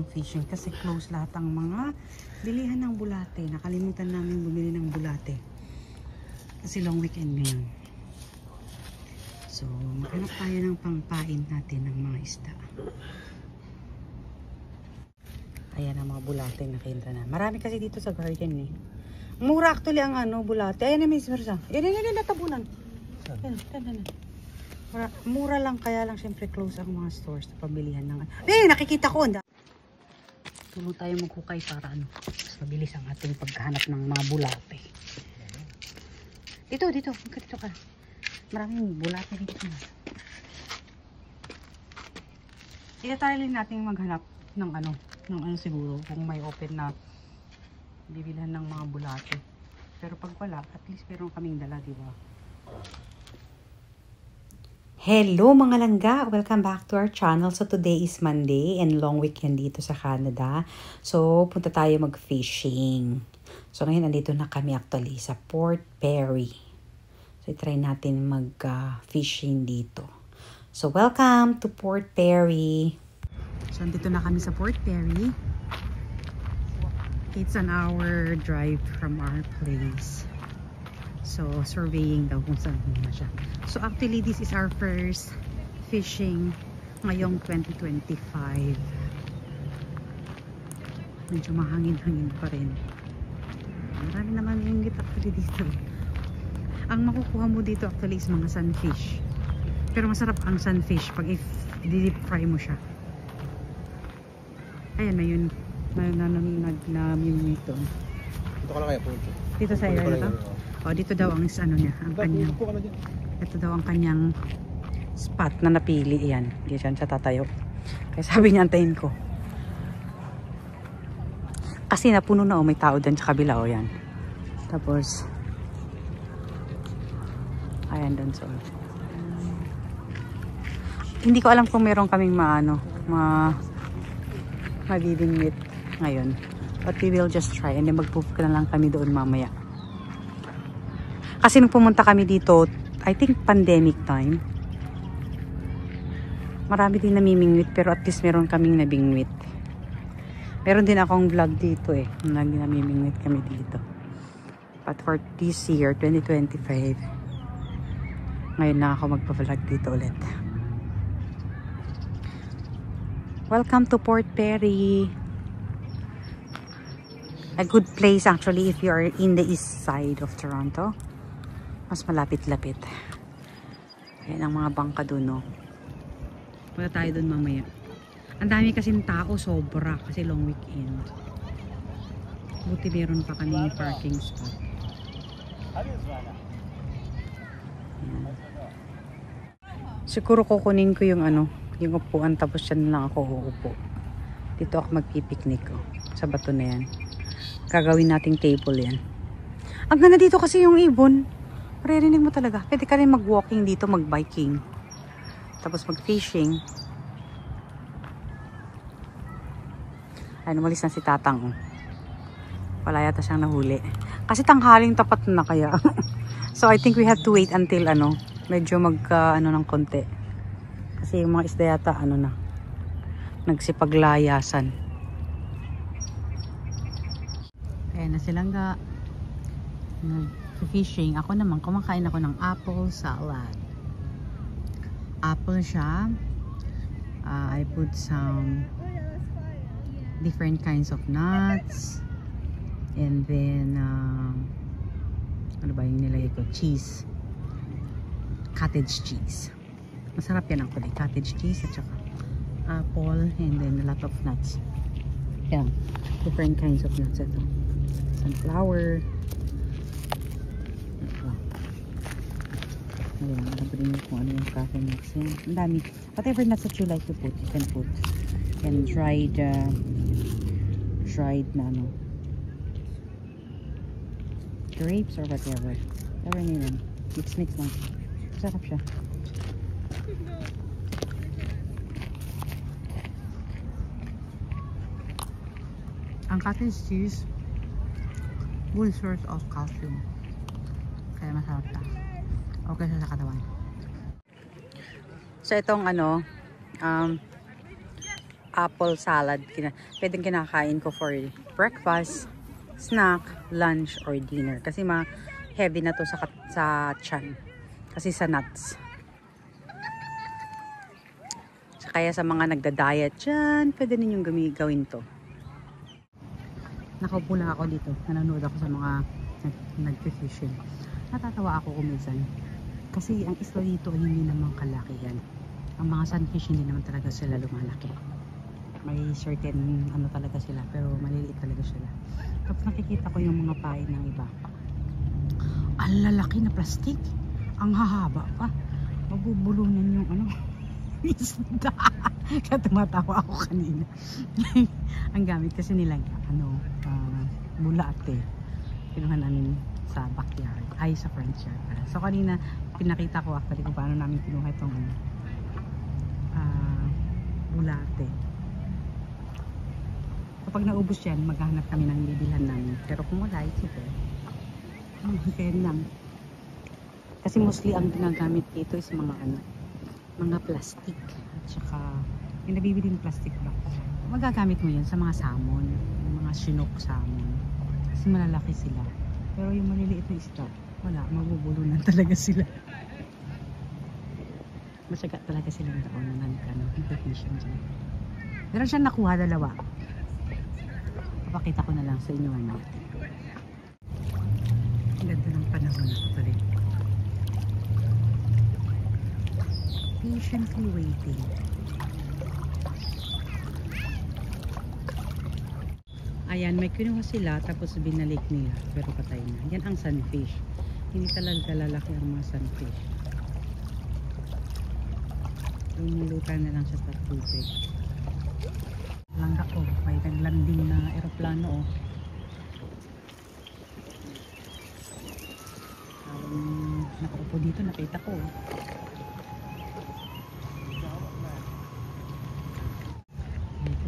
ng fishing kasi close lahat ang mga bilihan ng bulate. Nakalimutan namin bumili ng bulate kasi long weekend ngayon. So maghanap tayo ng pangpain natin ng mga isda. Ayan ang mga bulate na kinta na. Marami kasi dito sa garden eh. Mura actually ang bulate. Ayan na may ismersa. Ayan natabunan. Ayan. Mura lang, kaya lang syempre close ang mga stores na pabilihan ng nakikita ko. Tulong tayo maghukay para mas mabilis ang ating paghahanap ng mga bulate. Dito ka. Maraming bulate dito. Itatalin natin maghanap ng siguro kung may open na bibilhan ng mga bulate. Pero pag wala, at least meron kaming dala, di ba? Hello mga langga! Welcome back to our channel. So today is Monday and long weekend dito sa Canada. So punta tayo mag-fishing. So ngayon nandito na kami actually sa Port Perry. So try natin mag-fishing dito. So welcome to Port Perry. So nandito na kami sa Port Perry. It's an hour drive from our place. So, surveying daw kung saan na siya. So, actually, this is our first fishing ngayong 2025. Medyo mahangin-hangin pa rin. Marami naman yung actually dito. Ang makukuha mo dito actually is mga sunfish. Pero masarap ang sunfish pag i-deep fry mo siya. Ayan na yun. Nagnamin ito. Dito ka lang kaya po. Dito sa area na to? O, dito daw ang niya, ang kanyang. Ito daw ang kanyang spot na napili. Yan, diyan siya tatayo. Kaya sabi niya, antayin ko. Kasi napuno na may tao dyan sa kabila. O, yan. Tapos, ayan doon. So, hindi ko alam kung meron kaming mabibingwit ngayon. But we will just try. And then mag-proof ka na lang kami doon mamaya. Kasi nung pumunta kami dito, I think pandemic time, marami din namimingwit pero at least meron kaming nabingwit. Meron din akong vlog dito namimingwit kami dito. But for this year, 2025, ngayon na ako magpa-vlog dito ulit. Welcome to Port Perry. A good place actually if you are in the east side of Toronto. Mas malapit-lapit. Ayan ang mga bangka doon, no? Punta tayo doon mamaya. Ang dami kasing tao, sobra. Kasi long weekend. Buti meron pa kami parking spot. Ayan. Siguro kukunin ko yung yung upuan tapos dyan lang ako uupo. Dito ako magpipiknik sa bato na yan. Gagawin nating table yan. Ang ganda dito kasi yung ibon. Maririnig mo talaga. Pwede ka rin mag-walking dito, mag-biking. Tapos mag-fishing. Ay, umalis na si Tatang. Wala yata siyang nahuli. Kasi tanghaling tapat na kaya. So, I think we have to wait until medyo ng konti. Kasi yung mga isda yata, nagsipaglayasan. Ayan na silang fishing. Ako naman, kumakain ako ng apple salad. Apple siya. I put some different kinds of nuts. And then, ano ba yung nilagay ko? Cheese. Cottage cheese. Masarap yan ako. Cottage cheese at saka apple and then a lot of nuts. Yan. Different kinds of nuts. Ito. Sunflower. Ayan, alam ko din kung ano yung coffee nuts yan. Ang dami. Whatever nuts that you like to put, you can put. And dried na grapes or whatever. Whatever nila. Mix lang. Sarap siya. Ang cottage cheese, good source of calcium. Kaya masarap siya. Okay siya sa katawan. So itong apple salad. Pwedeng kinakain ko for breakfast, snack, lunch, or dinner. Kasi heavy na to sa tiyan. Kasi sa nuts. Kaya sa mga nagda-diet dyan, pwede ninyong gawin to. Nakaupo lang ako dito. Nanonood ako sa mga nag-fishing. Natatawa ako kuminsan. Kasi ang isla dito ay hindi naman kalaki yan. Ang mga sunfish hindi naman talaga sila lumalaki. May certain ano talaga sila, pero maliliit talaga sila. Tapos nakikita ko yung mga pain ng iba. Ang lalaki na plastic. Ang hahaba pa. Mabubulunan yung ano. Isda. Kaya tumatawa ako kanina. Ang gamit kasi nila bulate. Kinuha namin sa backyard. Ay, sa front yard. So kanina pinakita ko actually kung paano namin kinuha itong bulate. Kapag naubos yan, maghahanap kami ng bibilhan namin. Pero kung wala, it's okay. Kaya lang. Kasi mostly ang ginagamit dito is mga plastic at saka yung nabibili ng plastic ba, magagamit mo yan sa mga salmon, mga chinook salmon kasi malalaki sila, pero yung maliliit na isda wala, mabubulunan talaga sila. Masyaga talaga silang taon na nag-fishing dyan. Meron siyang nakuha dalawa, papakita ko na lang sa inyo ang ganda ng panahon actually. Patiently waiting. Ayan, may kinuha sila tapos binalik nila pero patay na. Yan ang sunfish. Hindi talaga lalaki ang mga sunfish. Lumulutan na lang siya sa tubig. Langga ko, may naglanding na eroplano nakaupo dito, nakita ko.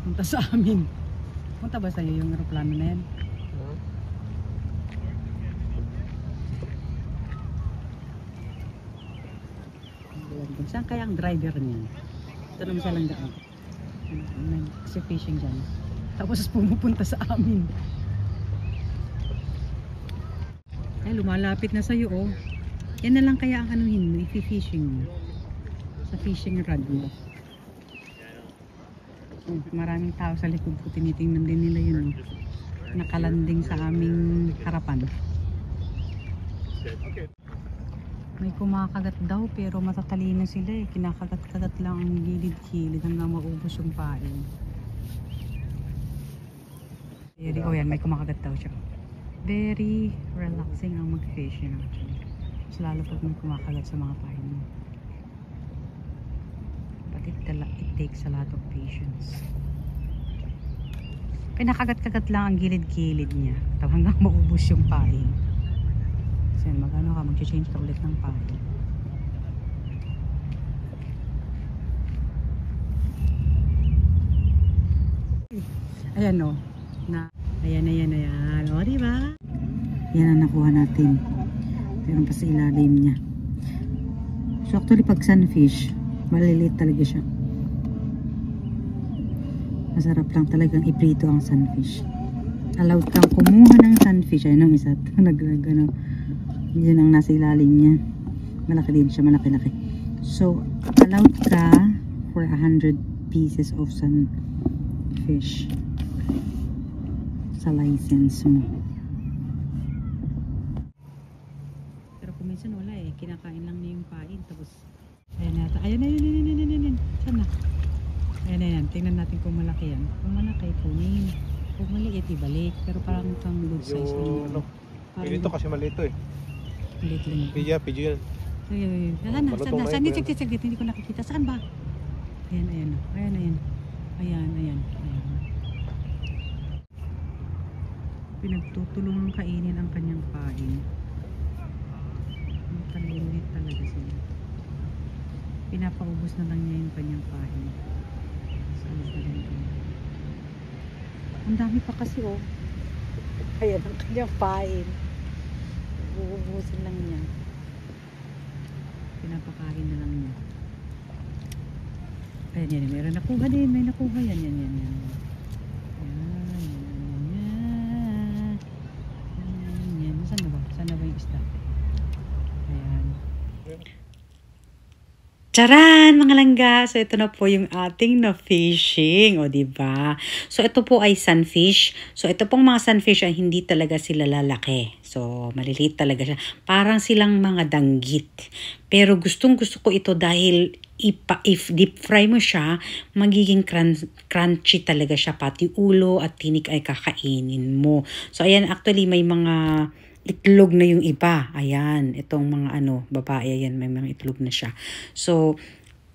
Punta sa amin. Punta ba sa'yo yung aeroplano na yan? Saan kaya ang driver niyan? Ito naman sa langgaan. Nag-fishing dyan. Tapos pumupunta sa amin. Ay, lumalapit na sa'yo oh. Yan na lang kaya ang anuhin mo, i-fishing mo. Sa fishing rod mo. Oh, maraming tao sa likod ko, tinitingnan din nila yun. Nakalanding sa aming harapan. May kumakagat daw pero matatalino sila eh. Kinakagat-kagat lang ang gilid-gilid hanggang maubos yung pain. Oh yan, may kumakagat daw siya. Very relaxing ang mag-fishing actually. Mas lalo pag may kumakagat sa mga pain mo. It takes a lot of patience. Pinakagat-kagat lang ang gilid-gilid niya hanggang maubos yung pain. So yan, mag-change ka ulit ng pain. Ayan o. Ayan. O, diba? Yan ang nakuha natin. Pero pa sa ilalim niya. So actually pag sunfish, maliliit talaga siya. Masarap lang talagang iprito ang sunfish. Allowed kang kumuha ng sunfish. Ayun ang isa. Nagano. Yun ang nasa ilalim niya. Malaki din siya. Malaki-laki. So, allowed ka for 100 pieces of sunfish sa license mo. Pero kung minsan wala eh. Kinakain lang niya yung pain. Tapos, ayan yata. Ayan. Saan na? Ayan. Tingnan natin kung malaki yan. Kung malaki, kunin. Kung maliit, ibalik. Pero parang kang good size. Ito kasi malito eh. Maliit lang. Pidyo yan. Saan na? Saan? Saglit. Hindi ko nakikita. Saan ba? Ayan. Pinagtutulungan kainin ang kanyang pain. Matalulit talaga sila. Pinapaubos na lang niya yung kanyang pain. Ang dami pa kasi oh. Ayan ang kanyang pain. Uubusin lang niya. Pinapakain na lang niya. Ayan, yan. Meron nakuha din. May nakuha. Yan. Yan. Saan na ba? Saan na ba yung isda? Ayan. Charan, mga langga! So, ito na po yung ating na-fishing. O, diba? So, ito po ay sunfish. So, ito pong mga sunfish ay hindi talaga sila lalaki. So, maliliit talaga siya. Parang silang mga danggit. Pero gustong-gusto ko ito dahil if deep fry mo siya, magiging crunchy talaga siya. Pati ulo at tinik ay kakainin mo. So, ayan, actually, may mga itlog na yung iba. Ayan, itong mga babae, ayan, may mga itlog na siya. So,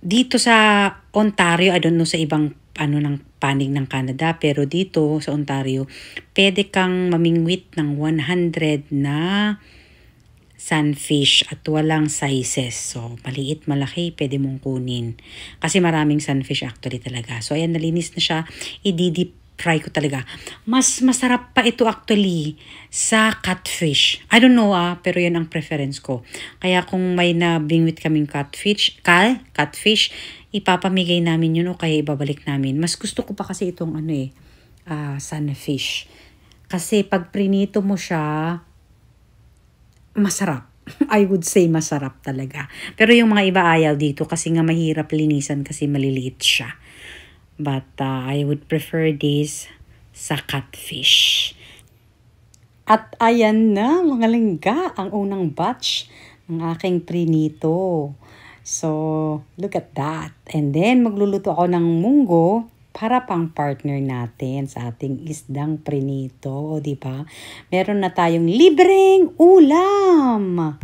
dito sa Ontario, I don't know sa ibang ng panig ng Canada, pero dito sa Ontario, pwede kang mamingwit ng 100 na sunfish at walang sizes. So, maliit, malaki, pwede mong kunin. Kasi maraming sunfish actually talaga. So, ayan, nalinis na siya. I-deep fry ko talaga. Mas masarap pa ito actually sa catfish. I don't know pero yan ang preference ko. Kaya kung may nabingwit kaming catfish, ipapamigay namin yun o kaya ibabalik namin. Mas gusto ko pa kasi itong sunfish. Kasi pag prinito mo siya, masarap. I would say masarap talaga. Pero yung mga iba ayaw dito kasi nga mahirap linisan kasi maliliit siya. But I would prefer this sa catfish. At ayan na mga langga, ang unang batch ng aking prinito. So, look at that. And then, magluluto ako ng munggo para pang partner natin sa ating isdang prinito. Diba? Meron na tayong libreng ulam.